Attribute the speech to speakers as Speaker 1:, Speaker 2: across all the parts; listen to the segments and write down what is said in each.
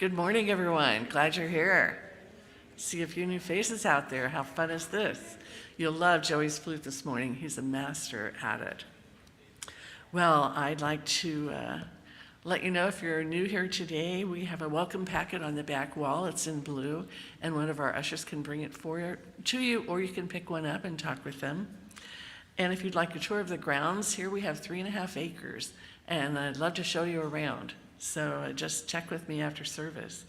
Speaker 1: Good morning, everyone. Glad you're here. See a few new faces out there. How fun is this? You'll love Joey's flute this morning. He's a master at it. Well, I'd like to let you know if you're new here today, we have a welcome packet on the back wall. It's in blue, and one of our ushers can bring it to you, or you can pick one up and talk with them. And if you'd like a tour of the grounds, here we have 3.5 acres, and I'd love to show you around. So just check with me after service.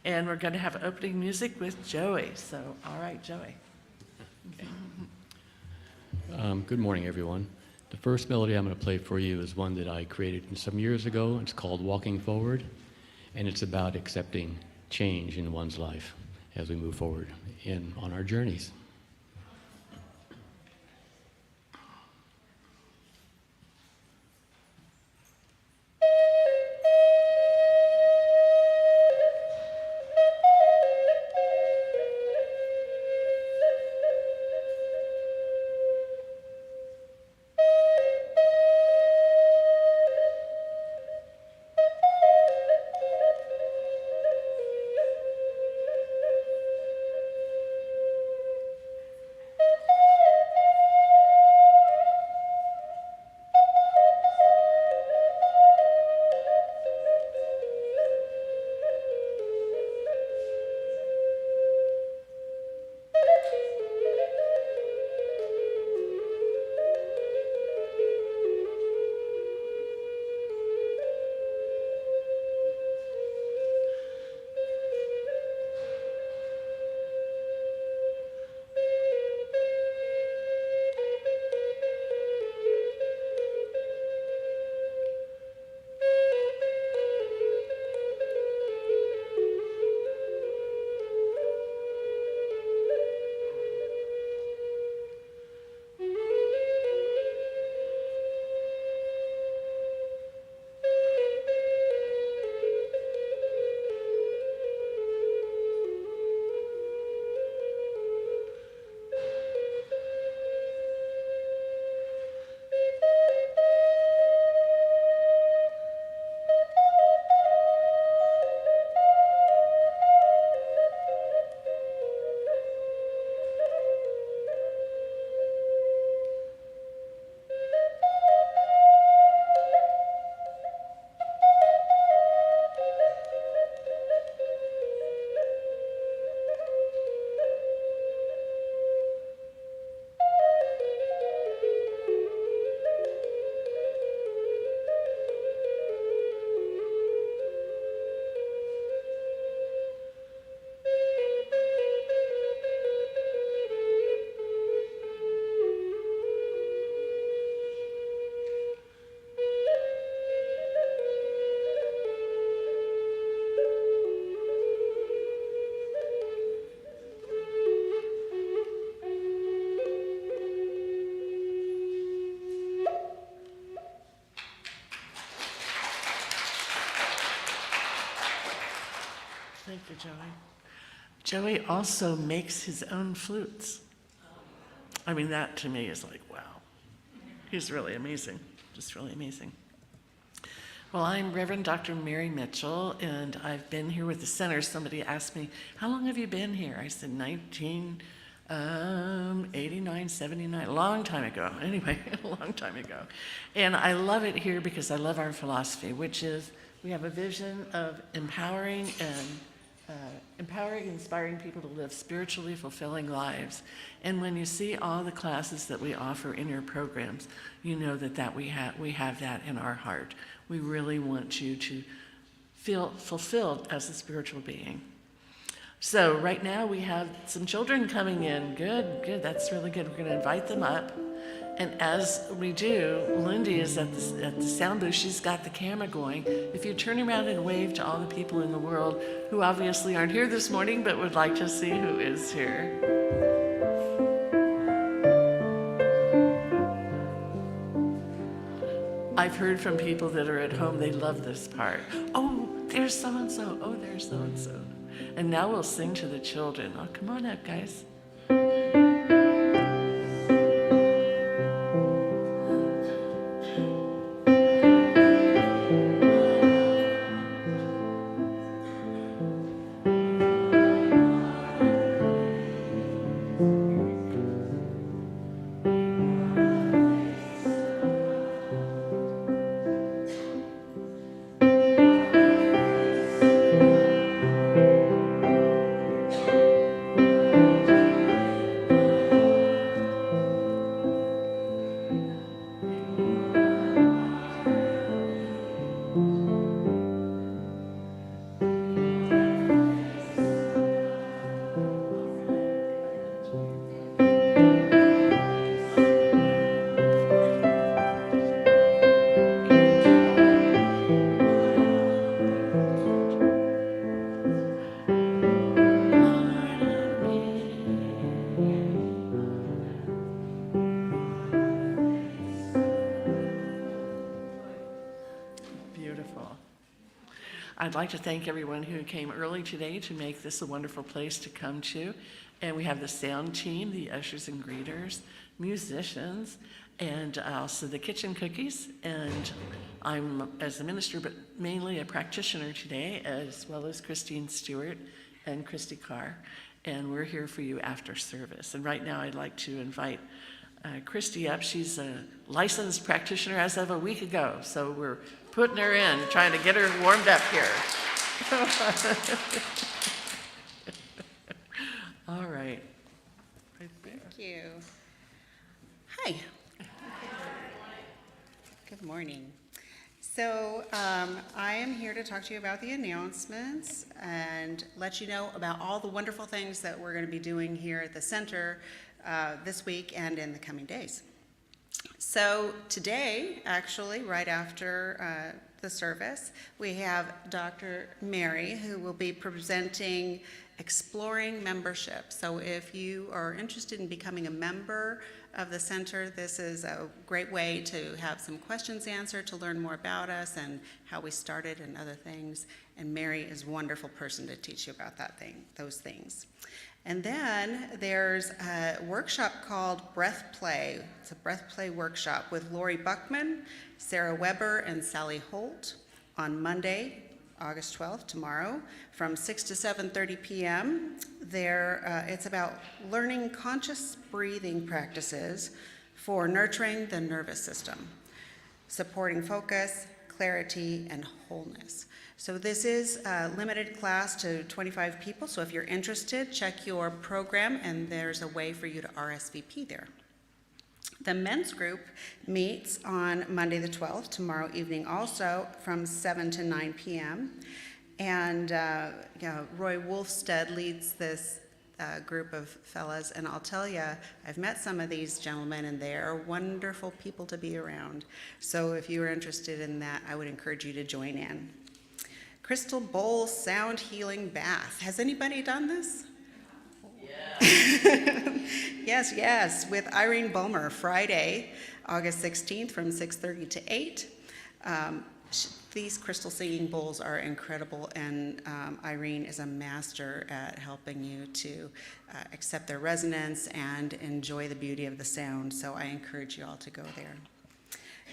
Speaker 1: And we're going to have opening music with Joey. So, all right, Joey. Okay.
Speaker 2: Good morning, everyone. The first melody I'm going to play for you is one that I created some years ago. It's called Walking Forward, and it's about accepting change in one's life as we move forward on our journeys.
Speaker 1: Thank you, Joey. Joey also makes his own flutes. I mean, that to me is like, wow. He's really amazing, just really amazing. Well, I'm Reverend Dr. Mary Mitchell, and I've been here with the center. Somebody asked me, how long have you been here? I said 1989, 79, a long time ago. Anyway, a long time ago. And I love it here because I love our philosophy, which is we have a vision of empowering, inspiring people to live spiritually fulfilling lives. And when you see all the classes that we offer in your programs, you know that we have that in our heart. We really want you to feel fulfilled as a spiritual being. So right now we have some children coming in. Good, that's really good. We're going to invite them up. And as we do, Lindy is at the sound booth. She's got the camera going. If you turn around and wave to all the people in the world who obviously aren't here this morning but would like to see who is here. I've heard from people that are at home, they love this part. Oh, there's so-and-so. Oh, there's so-and-so. And now we'll sing to the children. Oh, come on up, guys. Beautiful. I'd like to thank everyone who came early today to make this a wonderful place to come to. And we have the sound team, the ushers and greeters, musicians, and also the kitchen cookies. And I'm, as a minister, but mainly a practitioner today, as well as Christine Stewart and Christy Carr. And we're here for you after service. And right now I'd like to invite Christy up. She's a licensed practitioner as of a week ago, so we're putting her in, trying to get her warmed up here. All right. Right there.
Speaker 3: Thank you. Hi. Good morning. So I am here to talk to you about the announcements and let you know about all the wonderful things that we're going to be doing here at the center this week and in the coming days. So today, actually, right after the service, we have Dr. Mary, who will be presenting Exploring Membership. So if you are interested in becoming a member of the center, this is a great way to have some questions answered, to learn more about us and how we started and other things. And Mary is a wonderful person to teach you about those things. And then there's a workshop called Breath Play. It's a breath play workshop with Lori Buckman, Sarah Weber, and Sally Holt on Monday, August 12th, tomorrow, from 6 to 7:30 p.m. It's about learning conscious breathing practices for nurturing the nervous system, supporting focus, clarity, and wholeness. So this is a limited class to 25 people, so if you're interested, check your program, and there's a way for you to RSVP there. The men's group meets on Monday the 12th, tomorrow evening also, from 7 to 9 p.m. And Roy Wolfstead leads this group of fellas, and I'll tell you, I've met some of these gentlemen, and they are wonderful people to be around. So if you're interested in that, I would encourage you to join in. Crystal Bowl Sound Healing Bath. Has anybody done this? Yes, with Irene Bomer, Friday, August 16th from 6:30 to 8. These crystal singing bowls are incredible, and Irene is a master at helping you to accept their resonance and enjoy the beauty of the sound, so I encourage you all to go there.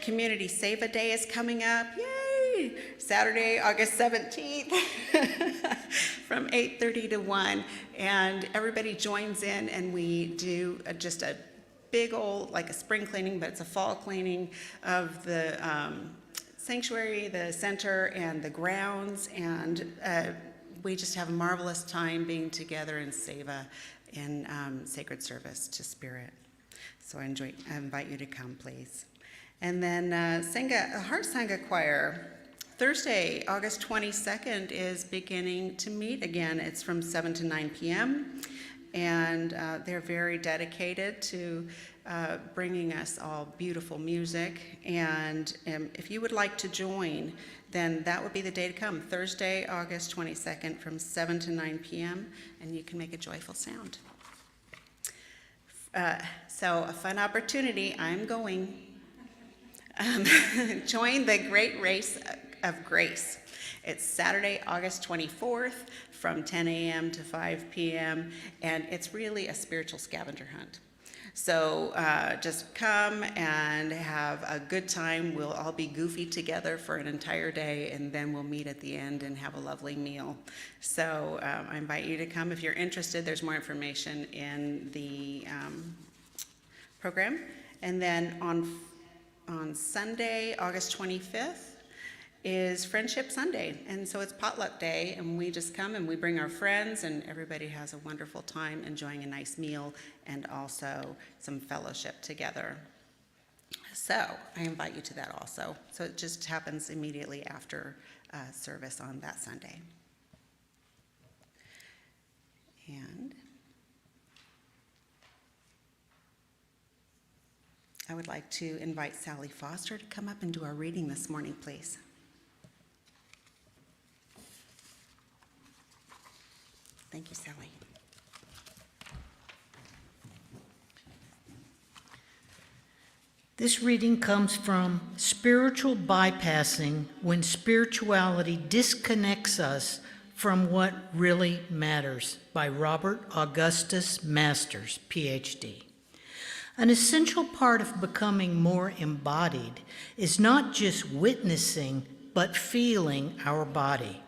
Speaker 3: Community Save a Day is coming up. Yay! Saturday, August 17th from 8:30 to 1. And everybody joins in, and we do just a big old, like a spring cleaning, but it's a fall cleaning of the sanctuary, the center, and the grounds. And we just have a marvelous time being together in Seva in sacred service to Spirit. So I invite you to come, please. And then Heart Sangha Choir, Thursday, August 22nd, is beginning to meet again. It's from 7 to 9 p.m., and they're very dedicated to bringing us all beautiful music. And if you would like to join, then that would be the day to come, Thursday, August 22nd, from 7 to 9 p.m., and you can make a joyful sound. So a fun opportunity, I'm going. Join the Great Race of Grace. It's Saturday, August 24th from 10 a.m. to 5 p.m., and it's really a spiritual scavenger hunt. So just come and have a good time. We'll all be goofy together for an entire day, and then we'll meet at the end and have a lovely meal. So I invite you to come. If you're interested, there's more information in the program. And then on Sunday, August 25th, is Friendship Sunday, and so it's potluck day, and we just come and we bring our friends, and everybody has a wonderful time enjoying a nice meal and also some fellowship together. So I invite you to that also. So it just happens immediately after service on that Sunday. And I would like to invite Sally Foster to come up and do our reading this morning, please. Thank you, Sally.
Speaker 4: This reading comes from Spiritual Bypassing When Spirituality Disconnects Us from What Really Matters by Robert Augustus Masters, PhD. An essential part of becoming more embodied is not just witnessing, but feeling our body,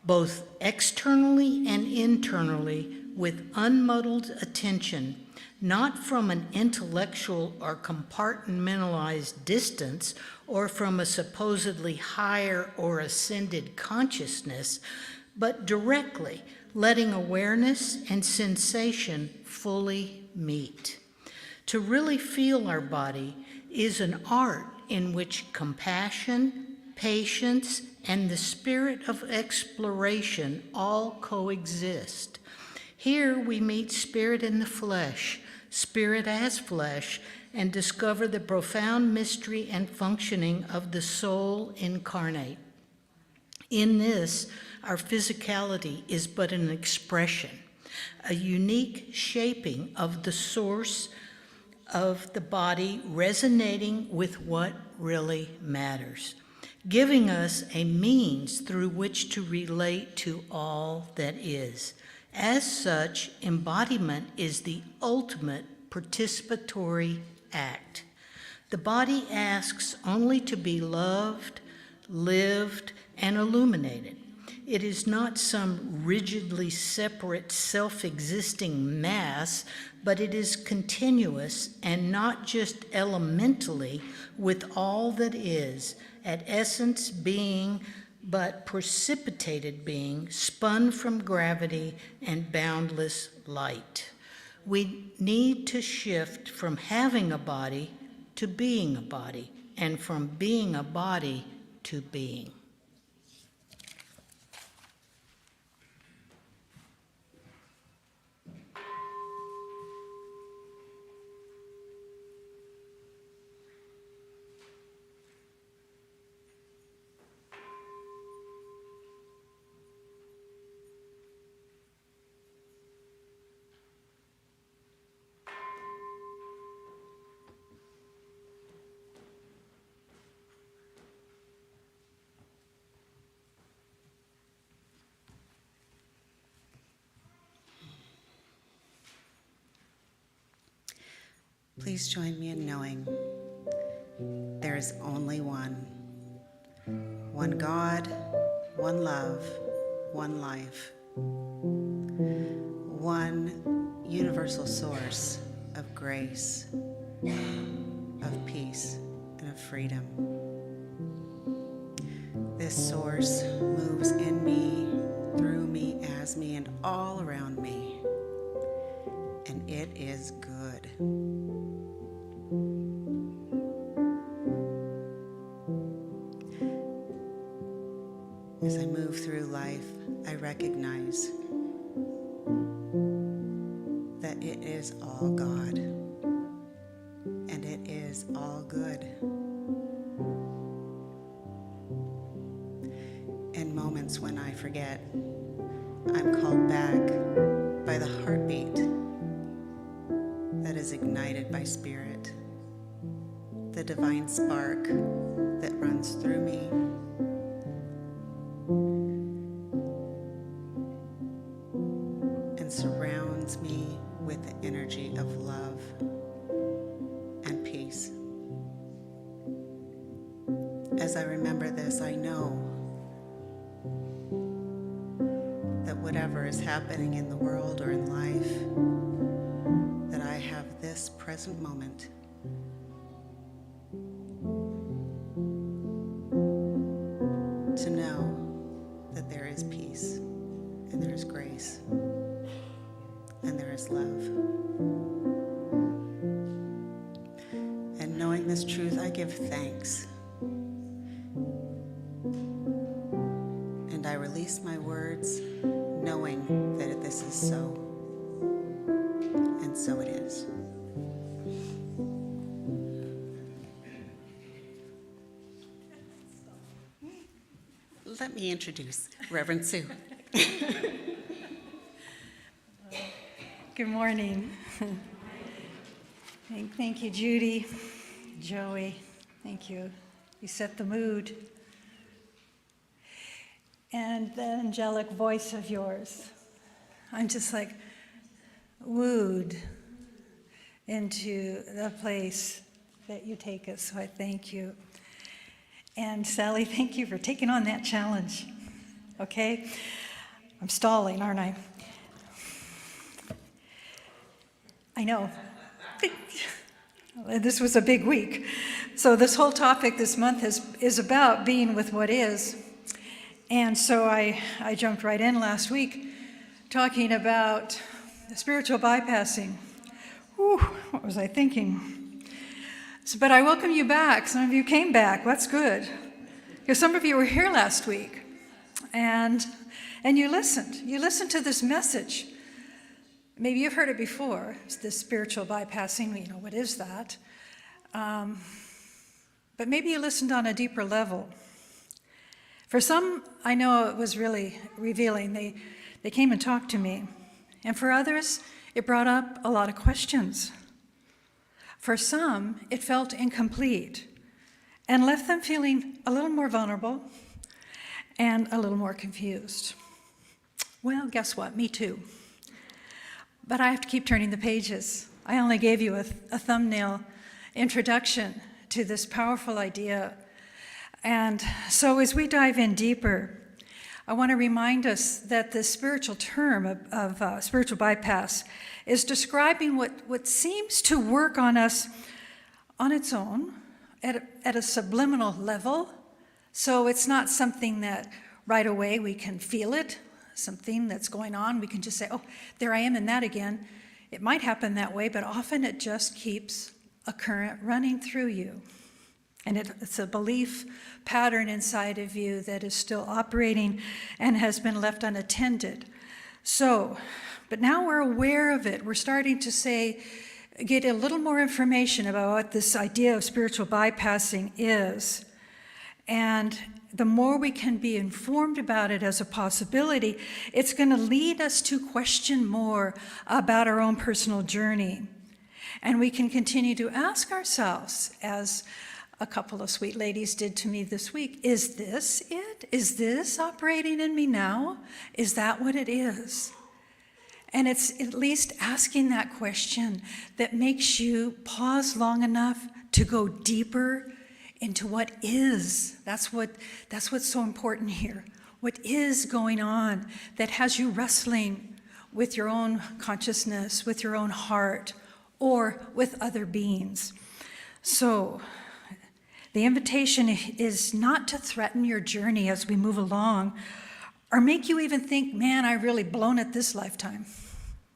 Speaker 4: both externally and internally, with unmuddled attention, not from an intellectual or compartmentalized distance or from a supposedly higher or ascended consciousness, but directly letting awareness and sensation fully meet. To really feel our body is an art in which compassion, patience, and the spirit of exploration all coexist. Here we meet spirit in the flesh, spirit as flesh, and discover the profound mystery and functioning of the soul incarnate. In this, our physicality is but an expression, a unique shaping of the source of the body resonating with what really matters, giving us a means through which to relate to all that is. As such, embodiment is the ultimate participatory act. The body asks only to be loved, lived, and illuminated. It is not some rigidly separate, self-existing mass, but it is continuous and not just elementally with all that is, at essence being, but precipitated being, spun from gravity and boundless light. We need to shift from having a body to being a body, and from being a body to being.
Speaker 3: Please join me in knowing there is only one God, one love, one life, one universal source of grace, of peace, and of freedom. This source moves in me, through me, as me, and all around me, and it is good. As I move through life, I recognize that it is all God, and it is all good. In moments when I forget, I'm called back by the heartbeat that is ignited by spirit, the divine spark that runs through me. And surrounds me with the energy of love and peace. As I remember this, I know that whatever is happening in the world or in life, that I have this present moment to know that there is peace and there is grace and there is love. And knowing this truth, I give thanks. And I release my words knowing that this is so. And so it is. Let me introduce Reverend Sue.
Speaker 5: Good morning. Thank you, Judy. Joey. Thank you. You set the mood. And the angelic voice of yours. I'm just like wooed into the place that you take us. So I thank you. And Sally, thank you for taking on that challenge. Okay? I'm stalling, aren't I? I know. This was a big week. So this whole topic this month is about being with what is. And so I jumped right in last week talking about spiritual bypassing. Whew, what was I thinking? But I welcome you back. Some of you came back. That's good. Because some of you were here last week. And you listened. You listened to this message. Maybe you've heard it before. It's this spiritual bypassing. You know, what is that? But maybe you listened on a deeper level. For some, I know it was really revealing. They came and talked to me. And for others, it brought up a lot of questions. For some, it felt incomplete and left them feeling a little more vulnerable and a little more confused. Well, guess what? Me too. But I have to keep turning the pages. I only gave you a thumbnail introduction to this powerful idea. And so as we dive in deeper, I want to remind us that the spiritual term of spiritual bypass is describing what seems to work on us on its own at a subliminal level. So it's not something that right away we can feel it, something that's going on. We can just say, oh, there I am in that again. It might happen that way, but often it just keeps a current running through you. And it's a belief pattern inside of you that is still operating and has been left unattended. So, but now we're aware of it. We're starting to get a little more information about what this idea of spiritual bypassing is. And the more we can be informed about it as a possibility, it's going to lead us to question more about our own personal journey. And we can continue to ask ourselves, as a couple of sweet ladies did to me this week, is this it? Is this operating in me now? Is that what it is? And it's at least asking that question that makes you pause long enough to go deeper into what is. That's what's so important here. What is going on that has you wrestling with your own consciousness, with your own heart, or with other beings. So, the invitation is not to threaten your journey as we move along or make you even think, man, I've really blown it this lifetime.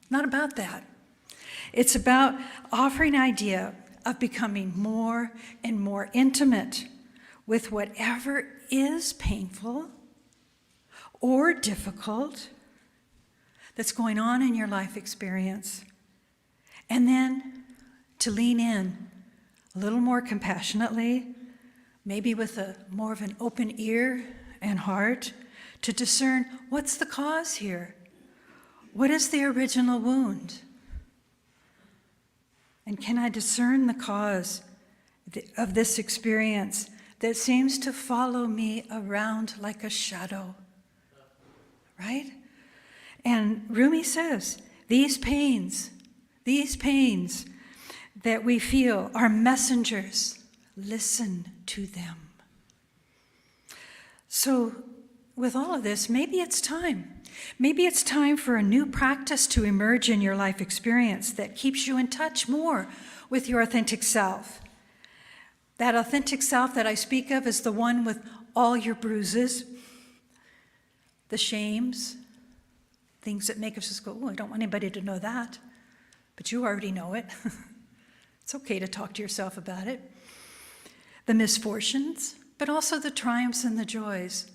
Speaker 5: Not about that. It's about offering an idea of becoming more and more intimate with whatever is painful or difficult that's going on in your life experience. And then to lean in a little more compassionately, maybe with more of an open ear and heart, to discern what's the cause here? What is the original wound? And can I discern the cause of this experience that seems to follow me around like a shadow? Right? And Rumi says, these pains that we feel are messengers. Listen to them. So with all of this, maybe it's time. Maybe it's time for a new practice to emerge in your life experience that keeps you in touch more with your authentic self. That authentic self that I speak of is the one with all your bruises, the shames, things that make us just go, oh, I don't want anybody to know that. But you already know it. It's okay to talk to yourself about it. The misfortunes, but also the triumphs and the joys.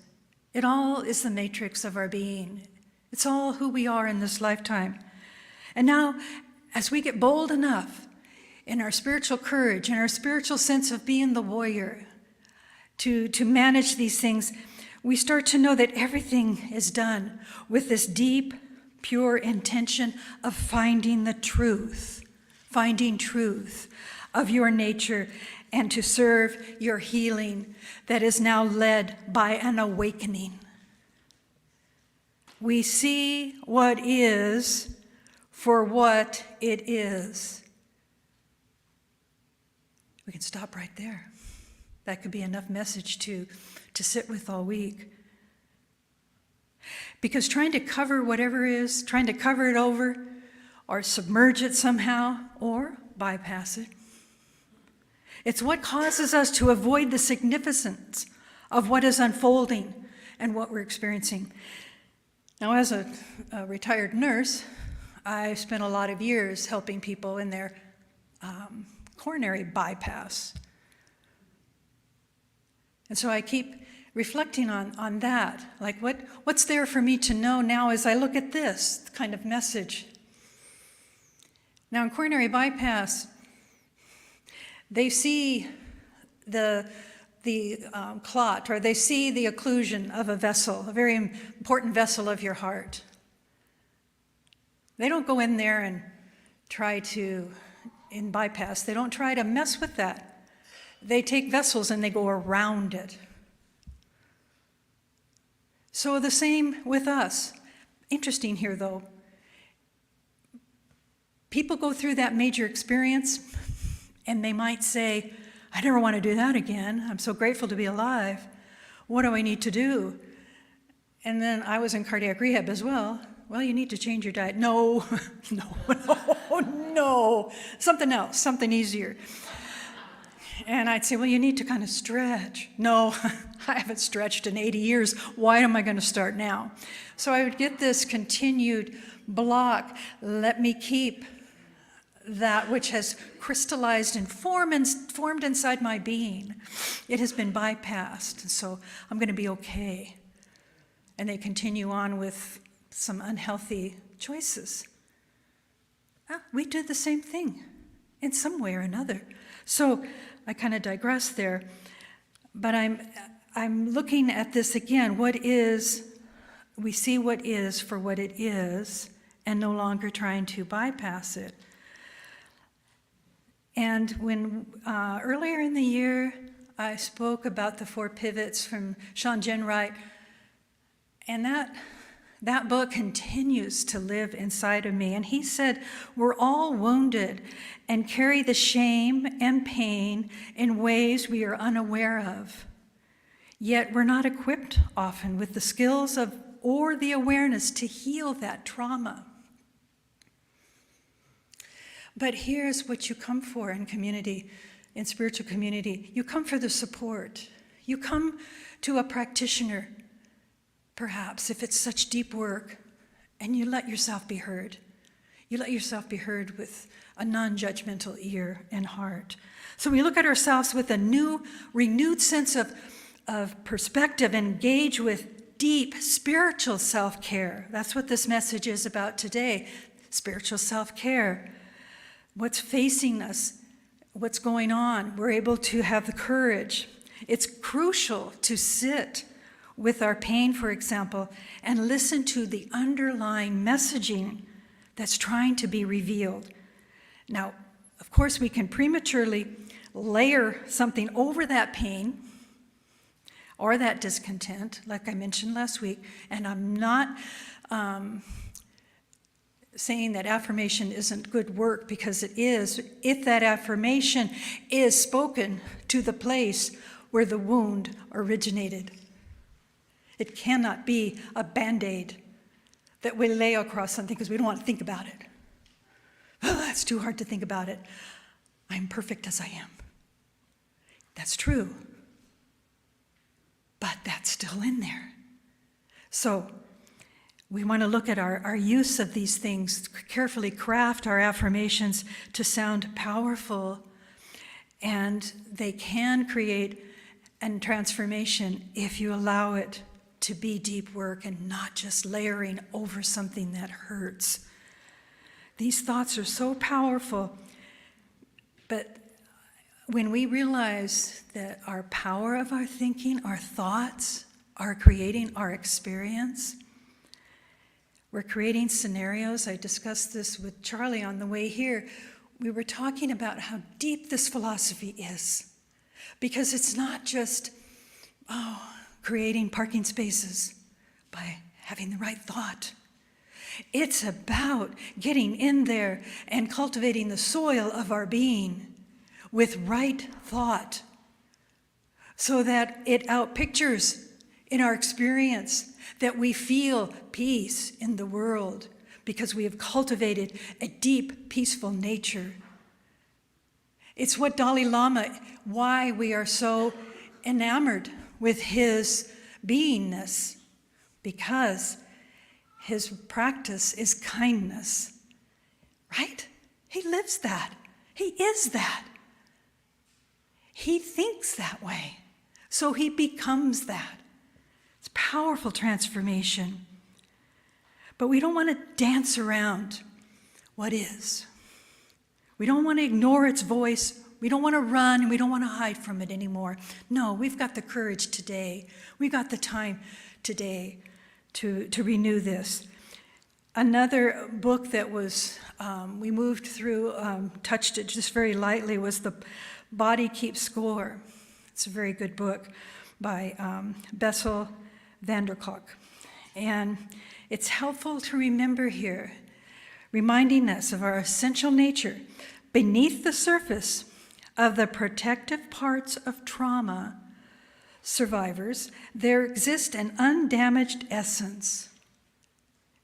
Speaker 5: It all is the matrix of our being. It's all who we are in this lifetime. And now, as we get bold enough in our spiritual courage and our spiritual sense of being the warrior to manage these things, we start to know that everything is done with this deep, pure intention of finding truth of your nature and to serve your healing that is now led by an awakening. We see what is for what it is. We can stop right there. That could be enough message to sit with all week. Because trying to cover whatever is, trying to cover it over, or submerge it somehow, or bypass it, it's what causes us to avoid the significance of what is unfolding and what we're experiencing. Now, as a retired nurse, I spent a lot of years helping people in their coronary bypass. And so I keep reflecting on that, like what's there for me to know now as I look at this kind of message. Now, in coronary bypass, they see the clot, or they see the occlusion of a vessel, a very important vessel of your heart. They don't go in there and try to, in bypass, they don't try to mess with that. They take vessels and they go around it. So the same with us. Interesting here, though. People go through that major experience and they might say, I never want to do that again. I'm so grateful to be alive. What do I need to do? And then I was in cardiac rehab as well. Well, you need to change your diet. No, no. Something else, something easier. And I'd say, well, you need to kind of stretch. No, I haven't stretched in 80 years. Why am I going to start now? So I would get this continued block. Let me keep that which has crystallized and formed inside my being. It has been bypassed, and so I'm going to be okay. And they continue on with some unhealthy choices. We do the same thing in some way or another. So I kind of digress there, but I'm looking at this again. What is, we see what is for what it is, and no longer trying to bypass it. And when earlier in the year, I spoke about the 4 pivots from Sean Jenwright, and that book continues to live inside of me. And he said, we're all wounded and carry the shame and pain in ways we are unaware of. Yet we're not equipped often with the skills or the awareness to heal that trauma. But here's what you come for in community, in spiritual community. You come for the support. You come to a practitioner, perhaps, if it's such deep work, and you let yourself be heard. You let yourself be heard with a non-judgmental ear and heart. So we look at ourselves with a new, renewed sense of perspective, engage with deep spiritual self-care. That's what this message is about today, spiritual self-care. What's facing us, what's going on, we're able to have the courage. It's crucial to sit with our pain, for example, and listen to the underlying messaging that's trying to be revealed. Now, of course, we can prematurely layer something over that pain or that discontent, like I mentioned last week, and I'm not saying that affirmation isn't good work, because it is, if that affirmation is spoken to the place where the wound originated. It cannot be a Band-Aid that we lay across something because we don't want to think about it. Oh, that's too hard to think about it. I'm perfect as I am. That's true. But that's still in there. So we want to look at our use of these things, carefully craft our affirmations to sound powerful, and they can create a transformation if you allow it to be deep work and not just layering over something that hurts. These thoughts are so powerful, but when we realize that our power of our thinking, our thoughts, are creating our experience, we're creating scenarios. I discussed this with Charlie on the way here. We were talking about how deep this philosophy is. Because it's not just, creating parking spaces by having the right thought. It's about getting in there and cultivating the soil of our being with right thought so that it outpictures in our experience that we feel peace in the world because we have cultivated a deep, peaceful nature. It's what Dalai Lama, why we are so enamored with his beingness, because his practice is kindness, right? He lives that. He is that. He thinks that way, so he becomes that. It's powerful transformation. But we don't want to dance around what is. We don't want to ignore its voice. We don't want to run, and we don't want to hide from it anymore. No, we've got the courage today. We've got the time today to renew this. Another book that was, we moved through, touched it just very lightly, was The Body Keeps Score. It's a very good book by Bessel van der Kolk. And it's helpful to remember here, reminding us of our essential nature. Beneath the surface of the protective parts of trauma survivors, there exists an undamaged essence,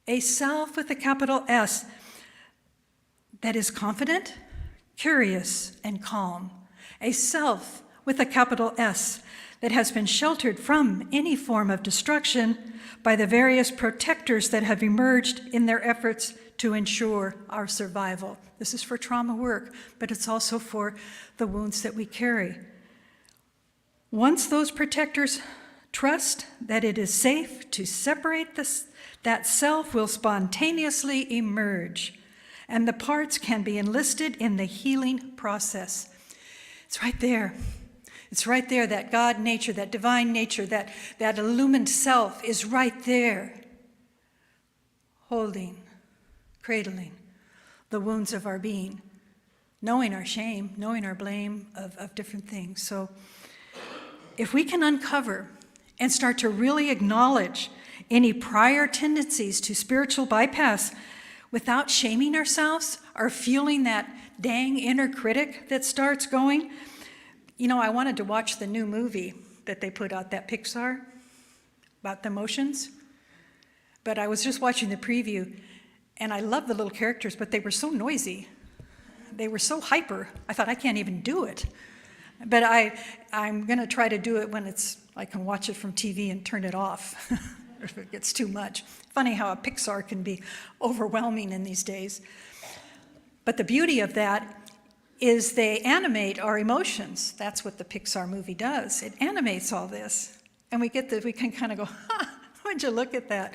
Speaker 5: a self with a capital S that is confident, curious, and calm, a self with a capital S that has been sheltered from any form of destruction by the various protectors that have emerged in their efforts to ensure our survival. This is for trauma work, but it's also for the wounds that we carry. Once those protectors trust that it is safe to separate this, that self will spontaneously emerge, and the parts can be enlisted in the healing process. It's right there. It's right there, that God nature, that divine nature, that illumined self is right there, holding, cradling the wounds of our being, knowing our shame, knowing our blame of different things. So if we can uncover and start to really acknowledge any prior tendencies to spiritual bypass without shaming ourselves or feeling that dang inner critic that starts going. You know, I wanted to watch the new movie that they put out, that Pixar, about the emotions. But I was just watching the preview, and I love the little characters, but they were so noisy. They were so hyper. I thought, I can't even do it. But I'm going to try to do it when I can watch it from TV and turn it off if it gets too much. Funny how a Pixar can be overwhelming in these days. But the beauty of that is they animate our emotions. That's what the Pixar movie does. It animates all this. And we can kind of go, would you look at that?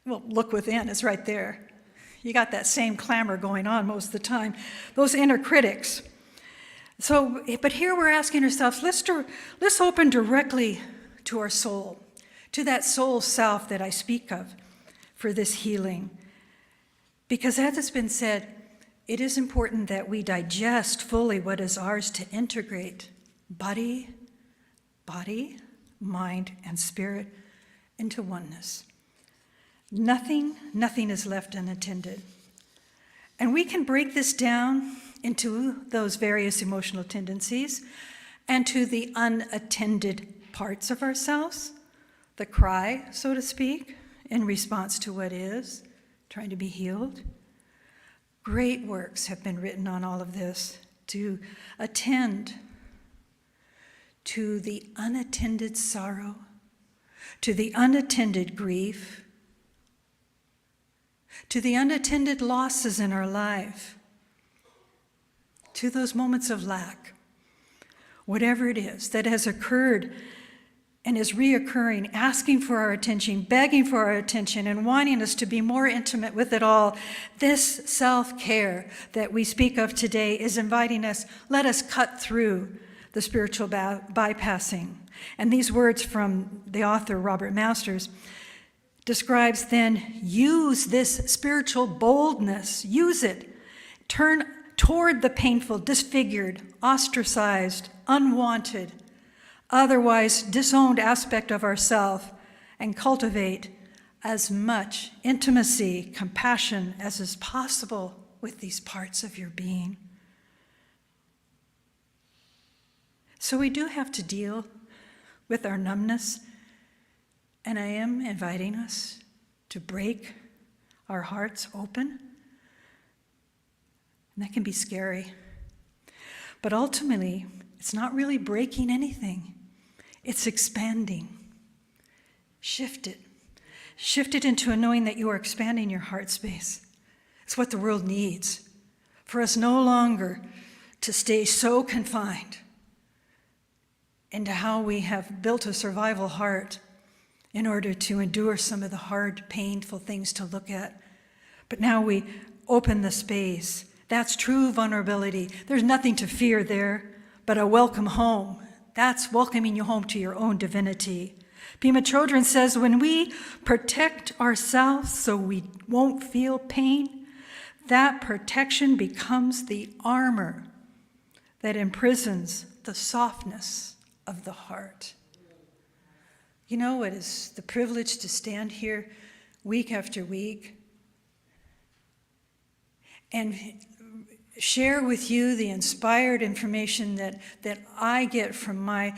Speaker 5: Well, look within, it's right there. You got that same clamor going on most of the time. Those inner critics. So, but here we're asking ourselves, let's open directly to our soul, to that soul self that I speak of for this healing. Because as it's been said, it is important that we digest fully what is ours to integrate body, mind, and spirit into oneness. Nothing is left unattended. And we can break this down into those various emotional tendencies and to the unattended parts of ourselves, the cry, so to speak, in response to what is, trying to be healed. Great works have been written on all of this to attend to the unattended sorrow, to the unattended grief, to the unattended losses in our life, to those moments of lack, whatever it is that has occurred and is reoccurring, asking for our attention, begging for our attention, and wanting us to be more intimate with it all. This self-care that we speak of today is inviting us, let us cut through the spiritual bypassing. And these words from the author, Robert Masters, describes then, use this spiritual boldness, use it, turn toward the painful, disfigured, ostracized, unwanted, otherwise disowned aspect of ourself and cultivate as much intimacy, compassion as is possible with these parts of your being. So we do have to deal with our numbness, and I am inviting us to break our hearts open. And that can be scary. But ultimately, it's not really breaking anything. It's expanding. Shift it. Shift it into a knowing that you are expanding your heart space. It's what the world needs. For us no longer to stay so confined into how we have built a survival heart in order to endure some of the hard, painful things to look at. But now we open the space. That's true vulnerability. There's nothing to fear there, but a welcome home. That's welcoming you home to your own divinity. Pema Chodron says, when we protect ourselves so we won't feel pain, that protection becomes the armor that imprisons the softness of the heart. You know, it is the privilege to stand here week after week and share with you the inspired information that I get from my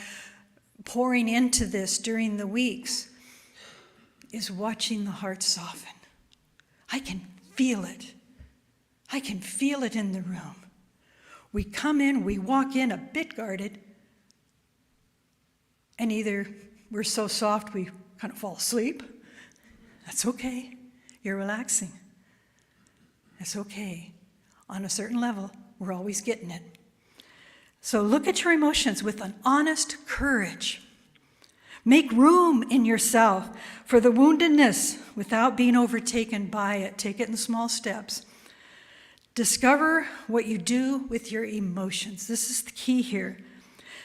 Speaker 5: pouring into this during the weeks, is watching the heart soften. I can feel it. I can feel it in the room. We come in, we walk in a bit guarded, and either we're so soft we kind of fall asleep. That's okay. You're relaxing. That's okay. On a certain level, we're always getting it. So look at your emotions with an honest courage. Make room in yourself for the woundedness without being overtaken by it. Take it in small steps. Discover what you do with your emotions. This is the key here,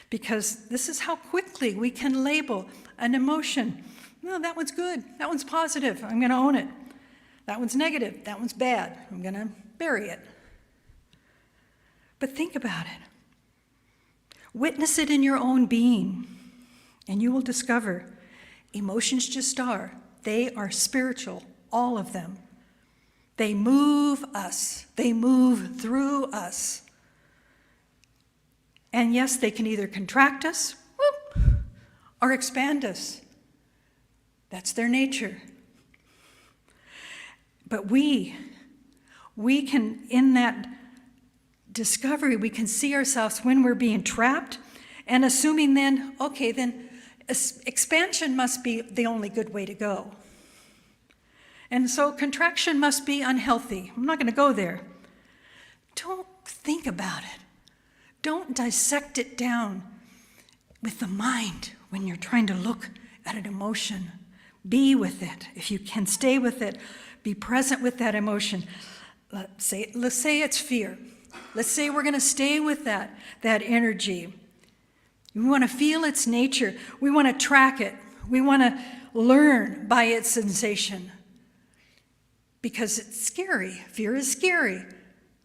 Speaker 5: because this is how quickly we can label an emotion. No, that one's good. That one's positive. I'm going to own it. That one's negative. That one's bad. I'm going to bury it. But think about it. Witness it in your own being, and you will discover emotions just are. They are spiritual, all of them. They move us. They move through us. And yes, they can either contract us, or expand us. That's their nature. But we can, in that discovery, we can see ourselves when we're being trapped and assuming then, okay, then expansion must be the only good way to go. And so contraction must be unhealthy. I'm not going to go there. Don't think about it. Don't dissect it down with the mind when you're trying to look at an emotion. Be with it. If you can stay with it, be present with that emotion. Let's say it's fear. Let's say we're going to stay with that energy. We want to feel its nature. We want to track it. We want to learn by its sensation. Because it's scary. Fear is scary.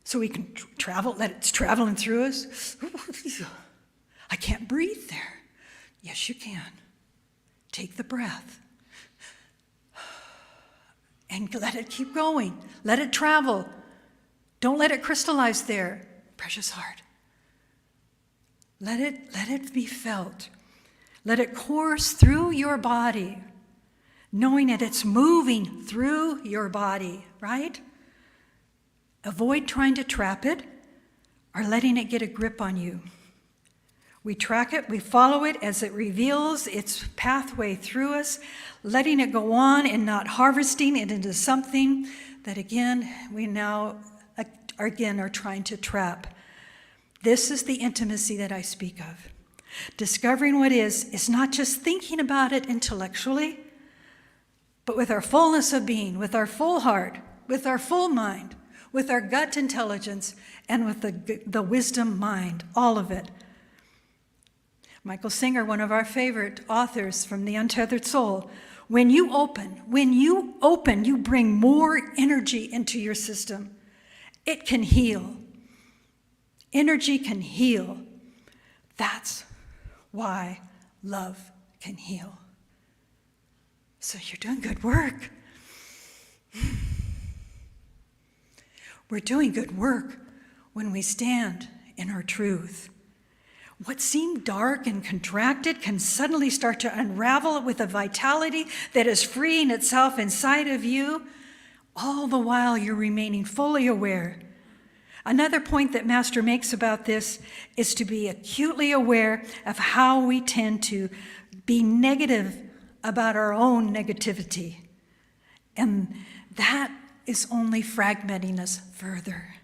Speaker 5: So we can let it traveling through us. I can't breathe there. Yes, you can. Take the breath. And let it keep going. Let it travel. Don't let it crystallize there, precious heart. Let it be felt. Let it course through your body, knowing that it's moving through your body, right? Avoid trying to trap it or letting it get a grip on you. We track it, we follow it as it reveals its pathway through us, letting it go on and not harvesting it into something that, again, we now are trying to trap. This is the intimacy that I speak of. Discovering what is not just thinking about it intellectually, but with our fullness of being, with our full heart, with our full mind, with our gut intelligence, and with the wisdom mind, all of it. Michael Singer, one of our favorite authors from The Untethered Soul, when you open, you bring more energy into your system. It can heal. Energy can heal. That's why love can heal. So you're doing good work. We're doing good work when we stand in our truth. What seemed dark and contracted can suddenly start to unravel with a vitality that is freeing itself inside of you, all the while you're remaining fully aware. Another point that Master makes about this is to be acutely aware of how we tend to be negative about our own negativity. And that is only fragmenting us further.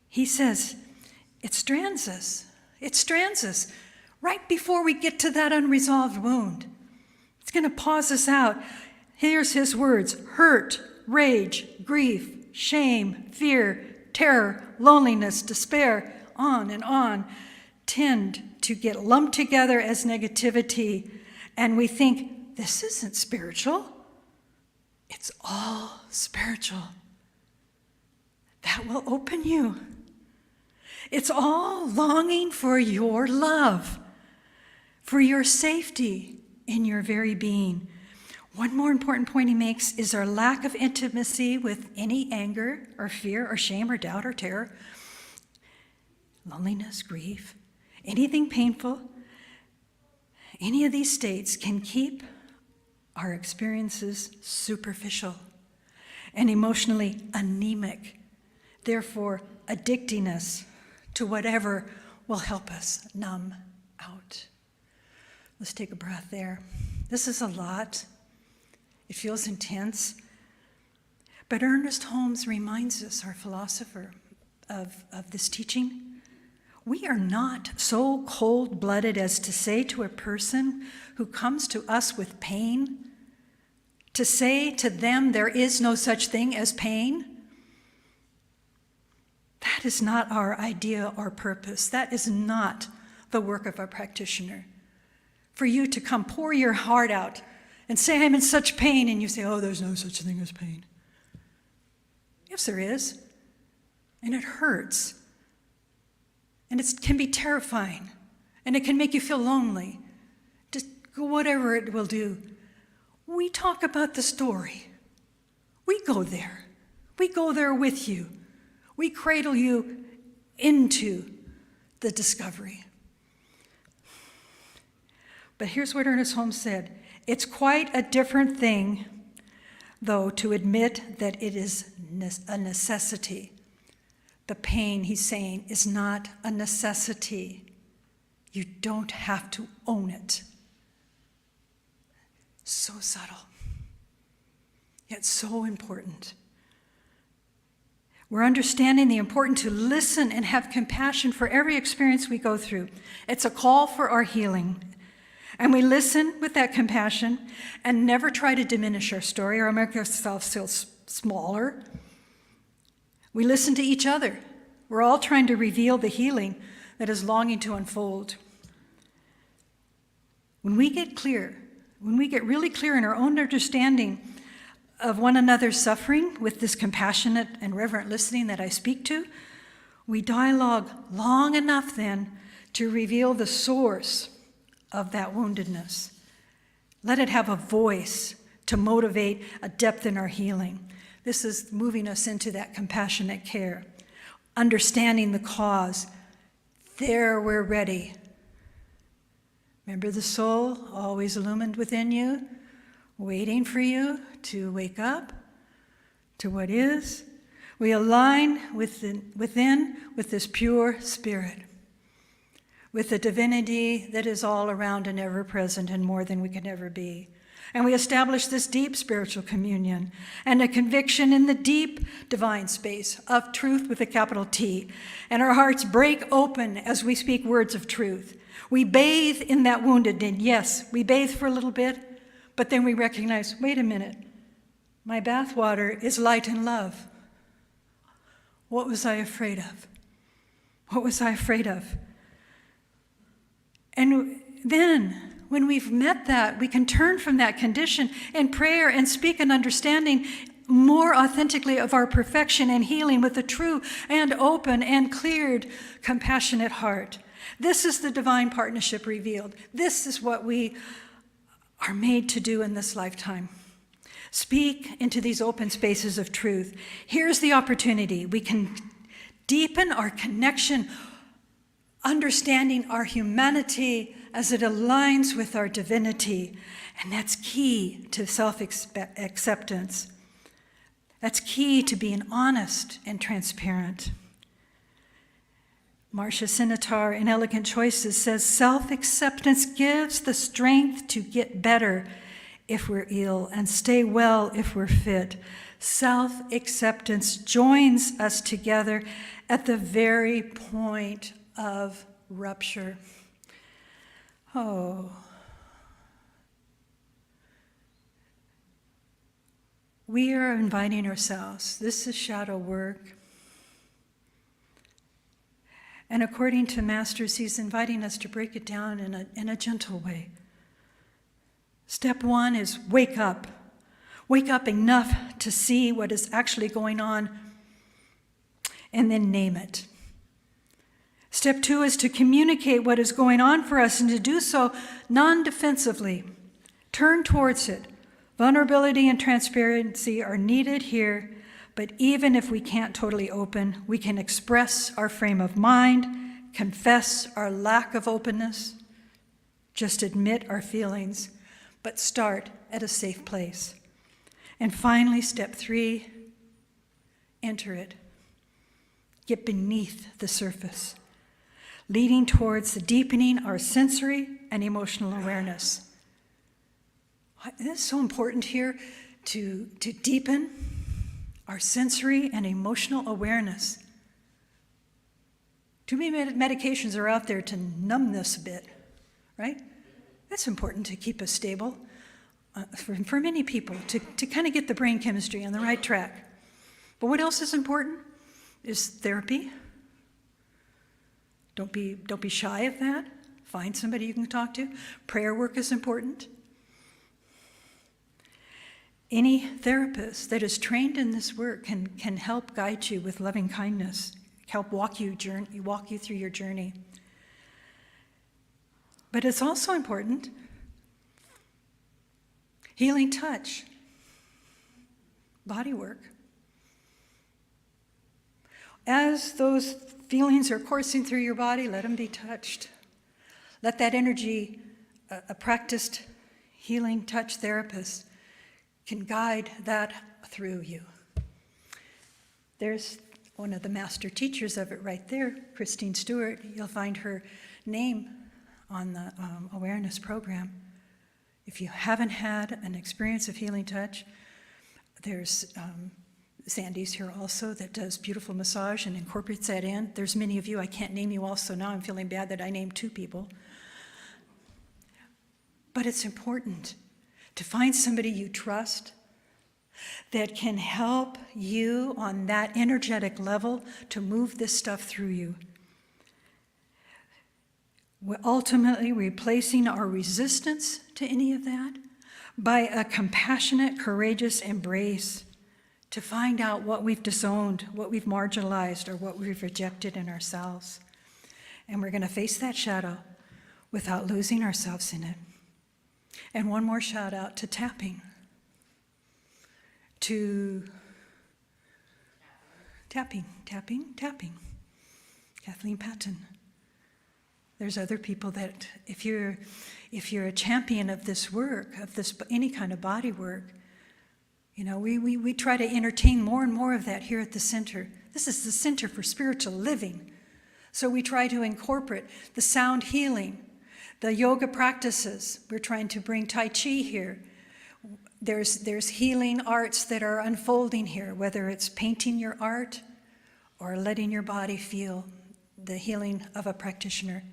Speaker 5: He says, it strands us. It strands us right before we get to that unresolved wound. It's going to pause us out. Here's his words: hurt, rage, grief, shame, fear, terror, loneliness, despair, on, tend to get lumped together as negativity. And we think, this isn't spiritual. It's all spiritual. That will open you. It's all longing for your love, for your safety in your very being. One more important point he makes is our lack of intimacy with any anger or fear or shame or doubt or terror, loneliness, grief, anything painful. Any of these states can keep our experiences superficial and emotionally anemic, therefore addicting us to whatever will help us numb out. Let's take a breath there. This is a lot. It feels intense. But Earnest Holmes reminds us, our philosopher, of this teaching. We are not so cold-blooded as to say to a person who comes to us with pain, to say to them there is no such thing as pain. That is not our idea or purpose. That is not the work of a practitioner. For you to come pour your heart out and say, I'm in such pain, and you say, oh, there's no such thing as pain. Yes, there is. And it hurts. And it can be terrifying. And it can make you feel lonely. Just whatever it will do. We talk about the story. We go there. We go there with you. We cradle you into the discovery. But here's what Earnest Holmes said. It's quite a different thing, though, to admit that it is a necessity. The pain, he's saying, is not a necessity. You don't have to own it. So subtle, yet so important. We're understanding the importance to listen and have compassion for every experience we go through. It's a call for our healing. And we listen with that compassion and never try to diminish our story or make ourselves feel smaller. We listen to each other. We're all trying to reveal the healing that is longing to unfold. When we get clear, when we get really clear in our own understanding of one another's suffering with this compassionate and reverent listening that I speak to, we dialogue long enough then to reveal the source of that woundedness. Let it have a voice to motivate a depth in our healing. This is moving us into that compassionate care, understanding the cause. There we're ready. Remember the soul always illumined within you, waiting for you to wake up to what is. We align within with this pure spirit, with the divinity that is all around and ever present and more than we can ever be. And we establish this deep spiritual communion and a conviction in the deep divine space of truth with a capital T. And our hearts break open as we speak words of truth. We bathe in that wounded, and yes, we bathe for a little bit, but then we recognize, wait a minute, my bathwater is light and love. What was I afraid of? What was I afraid of? And then, when we've met that, we can turn from that condition in prayer and speak an understanding more authentically of our perfection and healing with a true and open and cleared, compassionate heart. This is the divine partnership revealed. This is what we are made to do in this lifetime. Speak into these open spaces of truth. Here's the opportunity. We can deepen our connection, understanding our humanity as it aligns with our divinity. And that's key to self-acceptance. That's key to being honest and transparent. Marcia Sinitar in Elegant Choices says, self-acceptance gives the strength to get better if we're ill and stay well if we're fit. Self-acceptance joins us together at the very point of rupture. Oh. We are inviting ourselves. This is shadow work. And according to Masters, he's inviting us to break it down in a gentle way. Step one is wake up. Wake up enough to see what is actually going on, and then name it. Step two is to communicate what is going on for us, and to do so non-defensively. Turn towards it. Vulnerability and transparency are needed here, but even if we can't totally open, we can express our frame of mind, confess our lack of openness, just admit our feelings, but start at a safe place. And finally, step three, enter it. Get beneath the surface, leading towards the deepening our sensory and emotional awareness. It is so important here to deepen our sensory and emotional awareness. Too many medications are out there to numb this a bit, right? That's important to keep us stable for many people, to kind of get the brain chemistry on the right track. But what else is important is therapy. Don't be shy of that. Find somebody you can talk to. Prayer work is important. Any therapist that is trained in this work can help guide you with loving kindness, help walk you through your journey. But it's also important, healing touch, body work. As those feelings are coursing through your body, let them be touched. Let that energy, a practiced healing touch therapist, can guide that through you. There's one of the master teachers of it right there, Christine Stewart. You'll find her name on the awareness program. If you haven't had an experience of healing touch, there's Sandy's here also that does beautiful massage and incorporates that in. There's many of you, I can't name you all, so now I'm feeling bad that I named 2 people. But it's important to find somebody you trust that can help you on that energetic level to move this stuff through you. We're ultimately replacing our resistance to any of that by a compassionate, courageous embrace to find out what we've disowned, what we've marginalized, or what we've rejected in ourselves. And we're going to face that shadow without losing ourselves in it. And one more shout out to tapping. To tapping. Kathleen Patton. There's other people that, if you're a champion of this work, of this any kind of body work, you know, we try to entertain more and more of that here at the center. This is the Center for Spiritual Living. So we try to incorporate the sound healing, the yoga practices. We're trying to bring Tai Chi here. There's healing arts that are unfolding here, whether it's painting your art or letting your body feel the healing of a practitioner.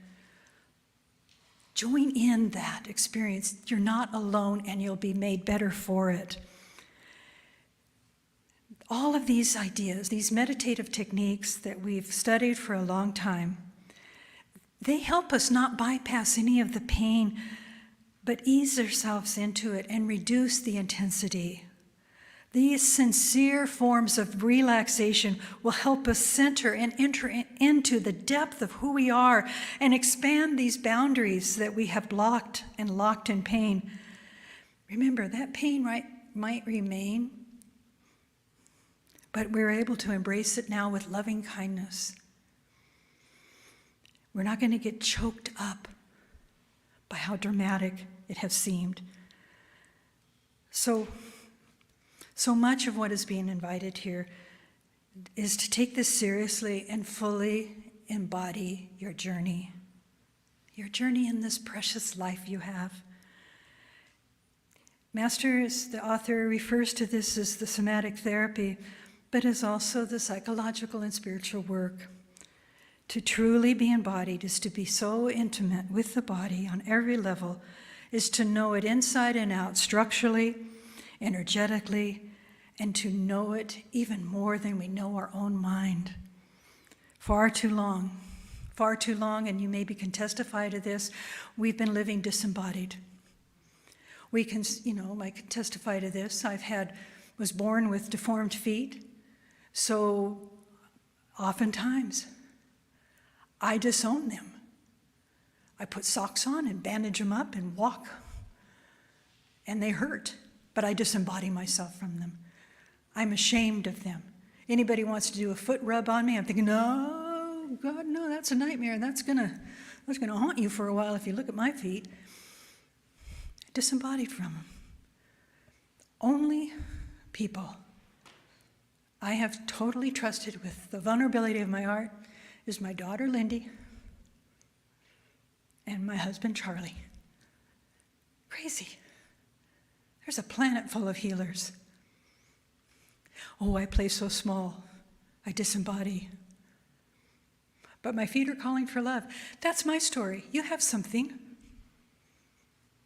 Speaker 5: Join in that experience. You're not alone, and you'll be made better for it. All of these ideas, these meditative techniques that we've studied for a long time, they help us not bypass any of the pain, but ease ourselves into it and reduce the intensity. These sincere forms of relaxation will help us center and enter into the depth of who we are and expand these boundaries that we have blocked and locked in pain. Remember, that pain might remain, but we're able to embrace it now with loving kindness. We're not going to get choked up by how dramatic it has seemed. So much of what is being invited here is to take this seriously and fully embody your journey in this precious life you have. Masters, the author, refers to this as the somatic therapy, but is also the psychological and spiritual work. To truly be embodied is to be so intimate with the body on every level, is to know it inside and out, structurally, energetically, and to know it even more than we know our own mind. Far too long, and you maybe can testify to this, we've been living disembodied. I can testify to this. Was born with deformed feet, so oftentimes I disown them. I put socks on and bandage them up and walk, and they hurt, but I disembody myself from them. I'm ashamed of them. Anybody wants to do a foot rub on me, I'm thinking, no, God, no, that's a nightmare. That's gonna haunt you for a while if you look at my feet. Disembodied from them. Only people I have totally trusted with the vulnerability of my heart is my daughter, Lindy, and my husband, Charlie. Crazy. There's a planet full of healers. Oh, I play so small. I disembody. But my feet are calling for love. That's my story. You have something.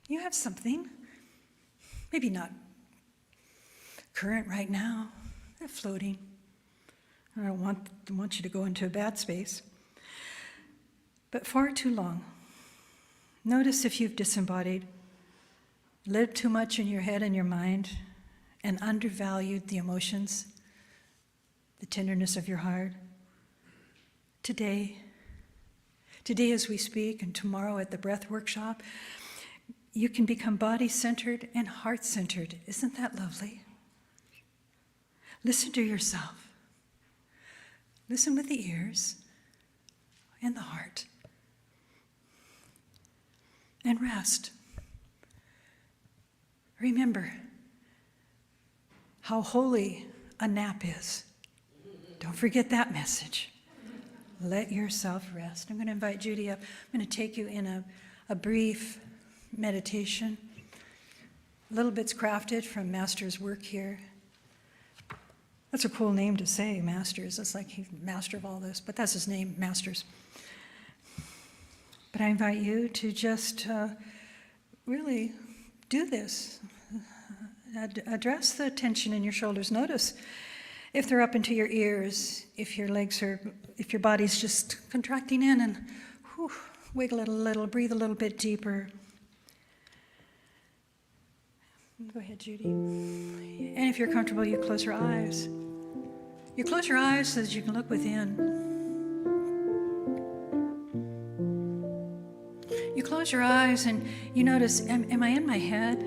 Speaker 5: You have something. Maybe not current right now. They're floating. I don't want you to go into a bad space. But far too long. Notice if you've disembodied, lived too much in your head and your mind, and undervalued the emotions, the tenderness of your heart. Today as we speak, and tomorrow at the breath workshop, you can become body-centered and heart-centered. Isn't that lovely? Listen to yourself. Listen with the ears and the heart. And rest. Remember how holy a nap is. Don't forget that message. Let yourself rest. I'm going to invite Judy up. I'm going to take you in a brief meditation. A little bit's crafted from Master's work here. That's a cool name to say, Masters. It's like he's master of all this, but that's his name, Masters. But I invite you to just really do this. Address the tension in your shoulders. Notice if they're up into your ears, if your body's just contracting in, and wiggle it a little, breathe a little bit deeper. Go ahead, Judy. And if you're comfortable, you close your eyes. You close your eyes so that you can look within. You close your eyes and you notice, am I in my head?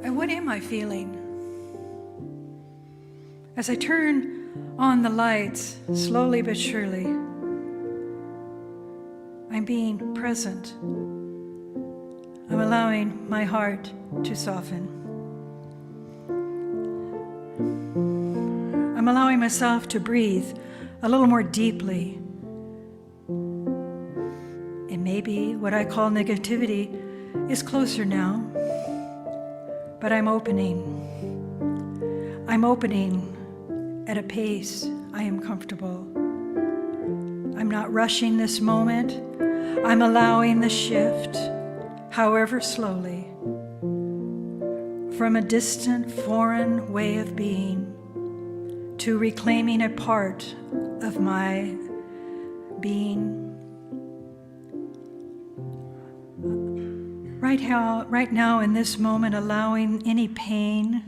Speaker 5: And what am I feeling? As I turn on the lights, slowly but surely, I'm being present. I'm allowing my heart to soften. I'm allowing myself to breathe a little more deeply. And maybe what I call negativity is closer now, but I'm opening. I'm opening at a pace I am comfortable. I'm not rushing this moment. I'm allowing the shift, however slowly, from a distant, foreign way of being to reclaiming a part of my being. right now in this moment, allowing any pain,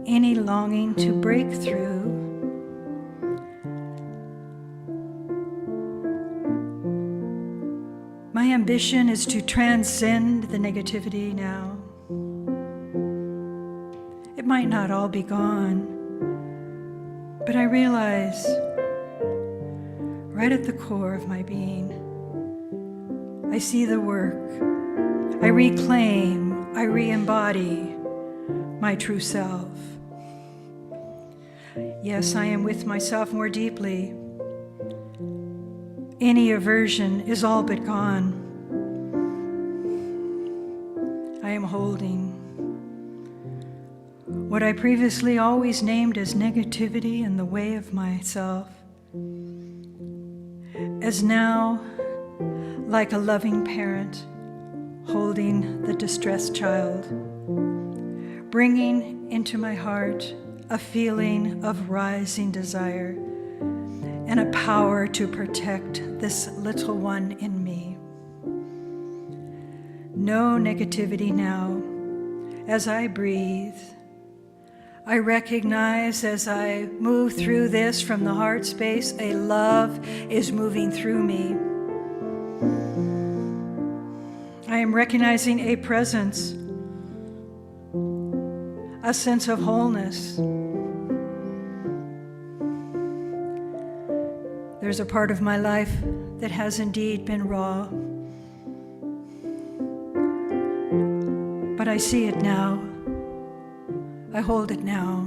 Speaker 5: any longing to break through. My ambition is to transcend the negativity now. It might not all be gone, but I realize right at the core of my being, I see the work. I reclaim, I re-embody my true self. Yes, I am with myself more deeply. Any aversion is all but gone. I am holding what I previously always named as negativity in the way of myself, as now like a loving parent holding the distressed child, bringing into my heart a feeling of rising desire and a power to protect this little one in me. No negativity now. As I breathe, I recognize as I move through this from the heart space, a love is moving through me. I am recognizing a presence, a sense of wholeness. There's a part of my life that has indeed been raw, but I see it now. I hold it now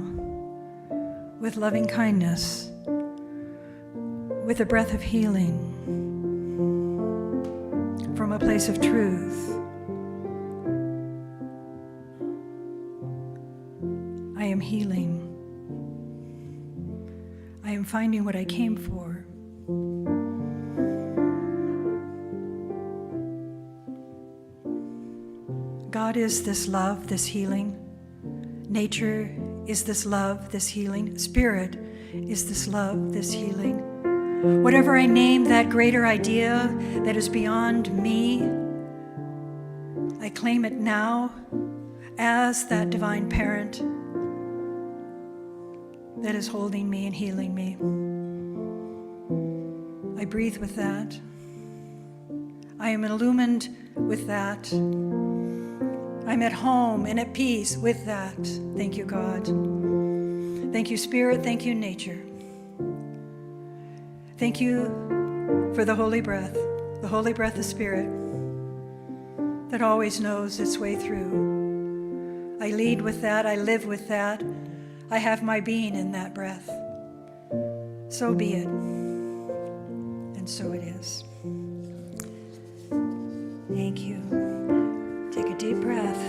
Speaker 5: with loving kindness, with a breath of healing from a place of truth. I am healing. I am finding what I came for. God is this love, this healing. Nature is this love, this healing. Spirit is this love, this healing. Whatever I name that greater idea that is beyond me, I claim it now as that divine parent that is holding me and healing me. I breathe with that. I am illumined with that. I'm at home and at peace with that. Thank you, God. Thank you, Spirit. Thank you, nature. Thank you for the holy breath of Spirit that always knows its way through. I lead with that. I live with that. I have my being in that breath. So be it. And so it is. Thank you. Take a deep breath.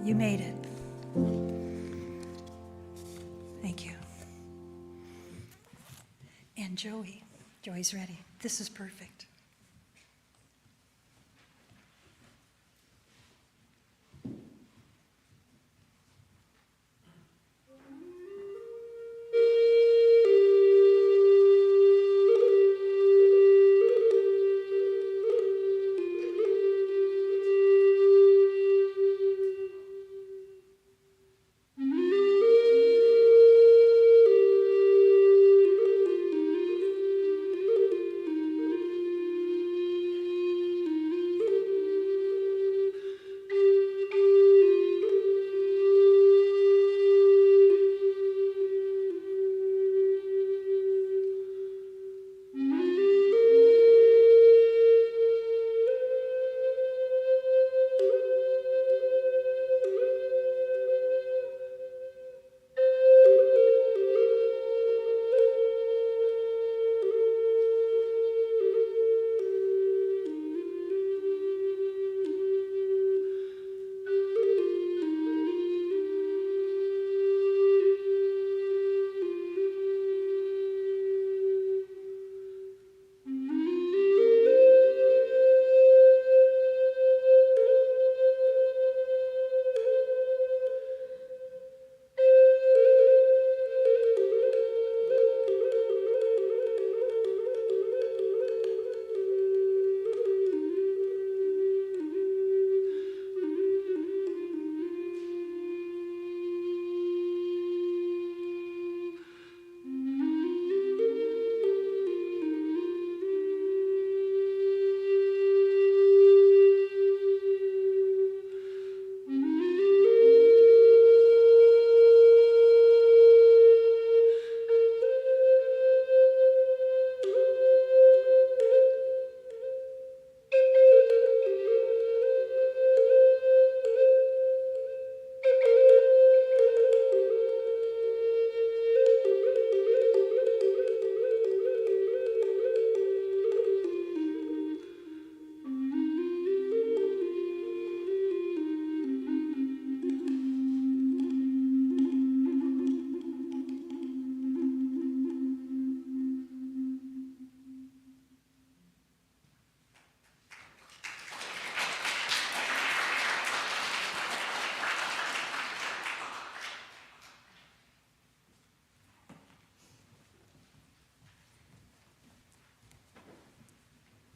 Speaker 5: You made it. Thank you. And Joey's ready. This is perfect.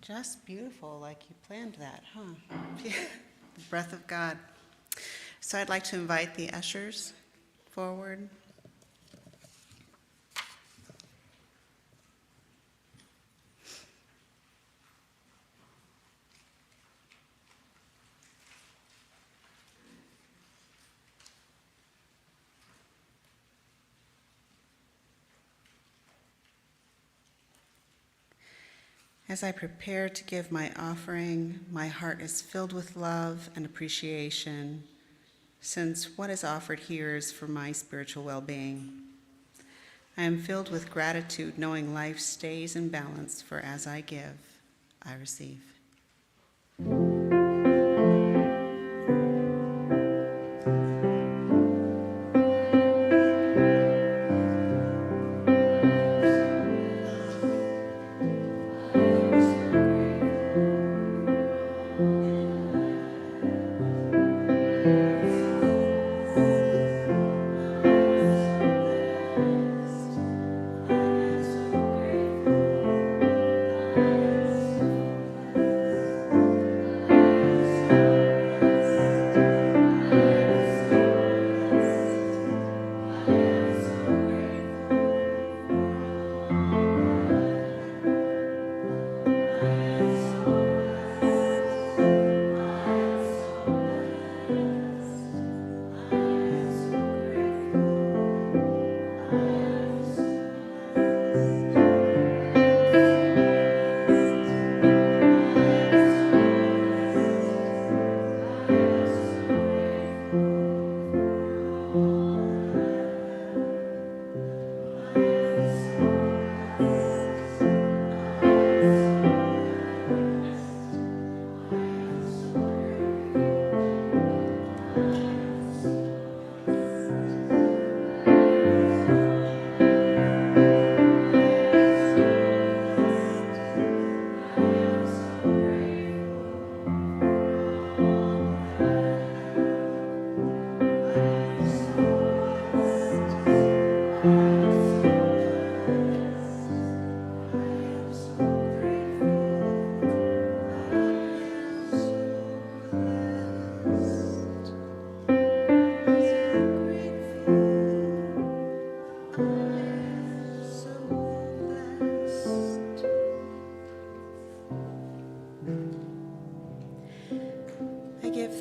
Speaker 3: Just beautiful, like you planned that, huh? The breath of God. So I'd like to invite the ushers forward. As I prepare to give my offering, my heart is filled with love and appreciation, since what is offered here is for my spiritual well-being. I am filled with gratitude, knowing life stays in balance, for as I give, I receive.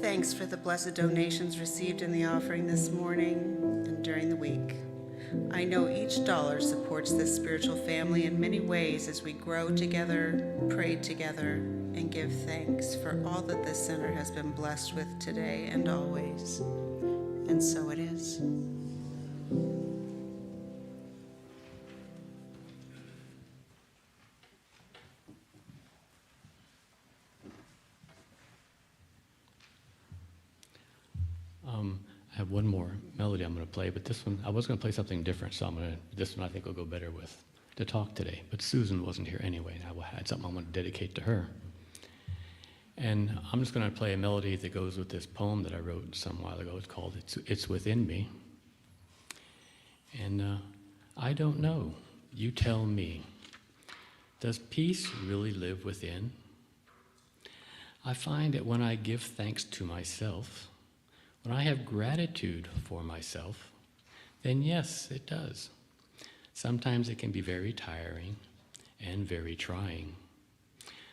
Speaker 3: Thanks for the blessed donations received in the offering this morning and during the week. I know each dollar supports this spiritual family in many ways as we grow together, pray together, and give thanks for all that this center has been blessed with today and always. And so it is.
Speaker 2: I have one more melody I'm going to play, but this one, I was going to play something different, so this one I think will go better with to talk today. But Susan wasn't here anyway, and I had something I want to dedicate to her. And I'm just going to play a melody that goes with this poem that I wrote some while ago. It's called It's Within Me. And I don't know. You tell me. Does peace really live within? I find that when I give thanks to myself, when I have gratitude for myself, then yes, it does. Sometimes it can be very tiring and very trying.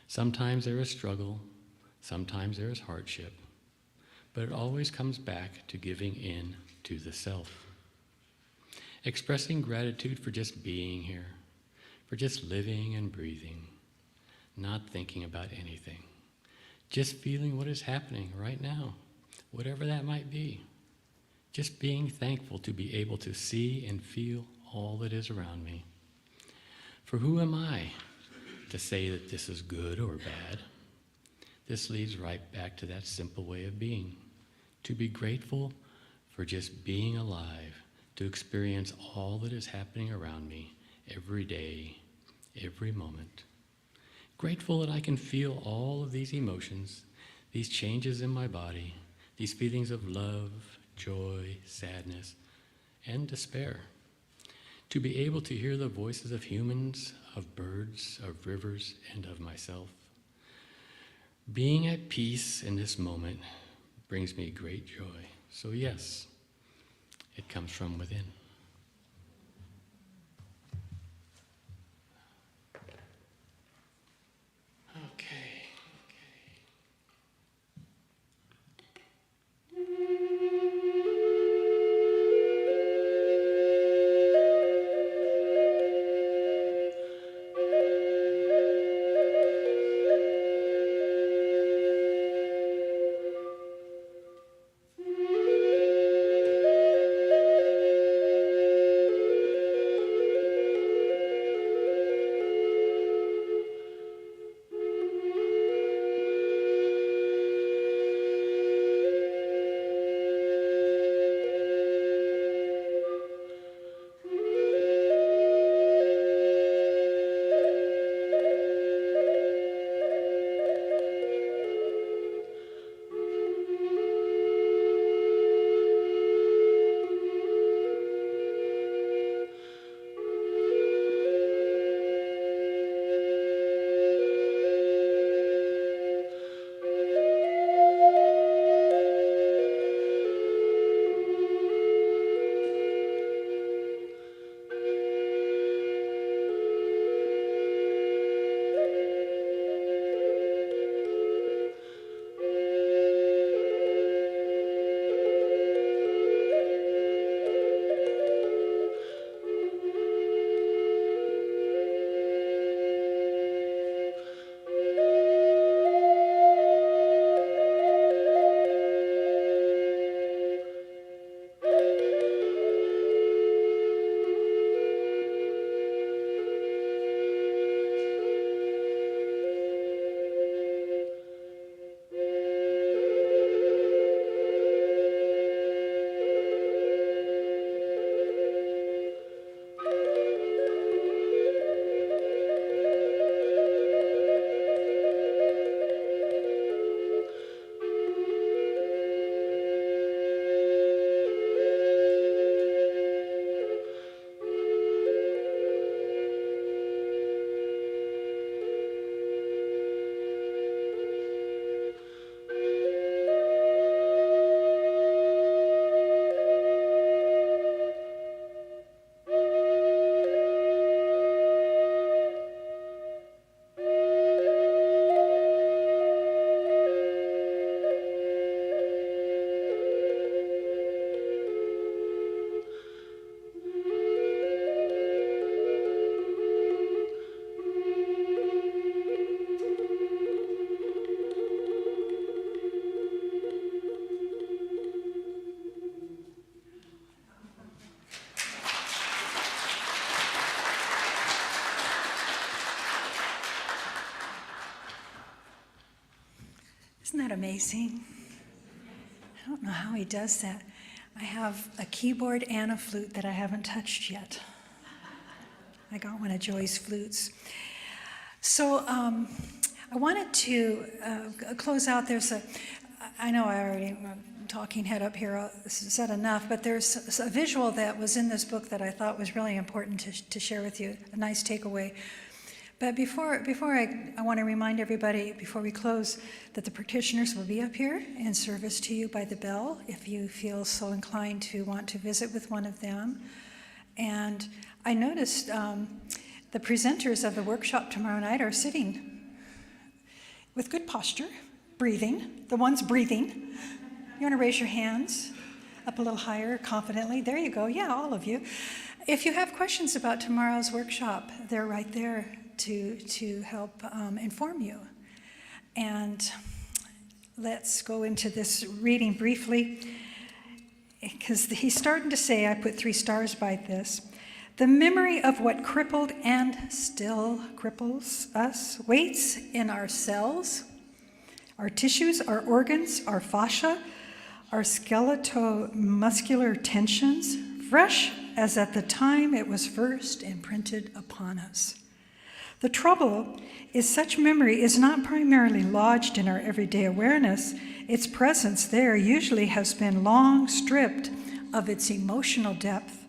Speaker 2: Sometimes there is struggle, sometimes there is hardship, but it always comes back to giving in to the self. Expressing gratitude for just being here, for just living and breathing, not thinking about anything, just feeling what is happening right now. Whatever that might be, just being thankful to be able to see and feel all that is around me. For who am I to say that this is good or bad? This leads right back to that simple way of being, to be grateful for just being alive, to experience all that is happening around me every day, every moment. Grateful that I can feel all of these emotions, these changes in my body, these feelings of love, joy, sadness, and despair. To be able to hear the voices of humans, of birds, of rivers, and of myself. Being at peace in this moment brings me great joy. So yes, it comes from within. Okay.
Speaker 5: Isn't that amazing? I don't know how he does that. I have a keyboard and a flute that I haven't touched yet. I got one of Joy's flutes. So I wanted to close out. I know I already, talking head up here, said enough, but there's a visual that was in this book that I thought was really important to share with you, a nice takeaway. But before I want to remind everybody, before we close, that the practitioners will be up here in service to you by the bell if you feel so inclined to want to visit with one of them. And I noticed the presenters of the workshop tomorrow night are sitting with good posture, breathing, the ones breathing. You want to raise your hands up a little higher, confidently. There you go. Yeah, all of you. If you have questions about tomorrow's workshop, they're right there to help inform you. And let's go into this reading briefly, because he's starting to say, I put 3 stars by this, the memory of what crippled and still cripples us waits in our cells, our tissues, our organs, our fascia, our skeletal-muscular tensions, fresh as at the time it was first imprinted upon us. The trouble is such memory is not primarily lodged in our everyday awareness. Its presence there usually has been long stripped of its emotional depth.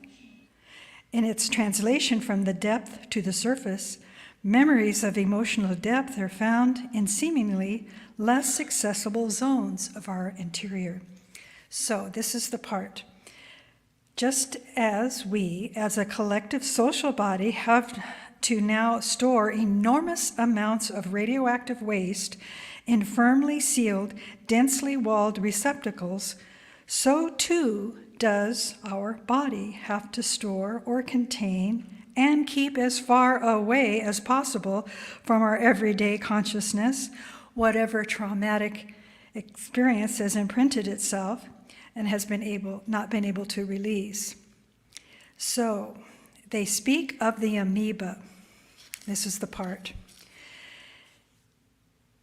Speaker 5: In its translation from the depth to the surface, memories of emotional depth are found in seemingly less accessible zones of our interior. So this is the part. Just as we, as a collective social body, have to now store enormous amounts of radioactive waste in firmly sealed, densely walled receptacles, so too does our body have to store or contain and keep as far away as possible from our everyday consciousness whatever traumatic experience has imprinted itself and has not been able to release. So they speak of the amoeba. This is the part.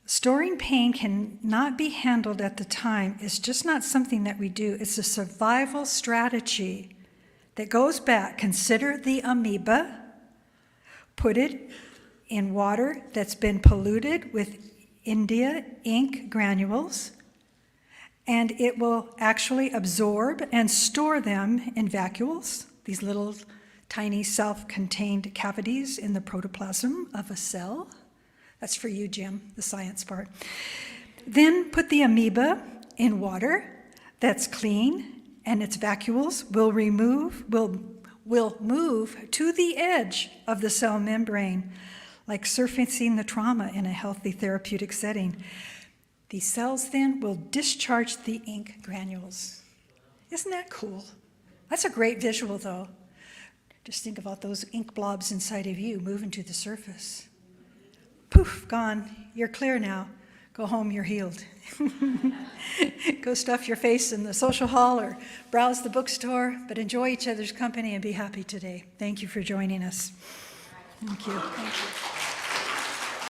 Speaker 5: Storing pain cannot be handled at the time. It's just not something that we do. It's a survival strategy that goes back. Consider the amoeba. Put it in water that's been polluted with India ink granules, and it will actually absorb and store them in vacuoles, these little tiny self-contained cavities in the protoplasm of a cell. That's for you, Jim, the science part. Then put the amoeba in water that's clean, and its vacuoles will move to the edge of the cell membrane, like surfacing the trauma in a healthy therapeutic setting. These cells then will discharge the ink granules. Isn't that cool? That's a great visual, though. Just think about those ink blobs inside of you moving to the surface. Poof, gone. You're clear now. Go home, you're healed. Go stuff your face in the social hall or browse the bookstore, but enjoy each other's company and be happy today. Thank you for joining us. Thank you. Thank you.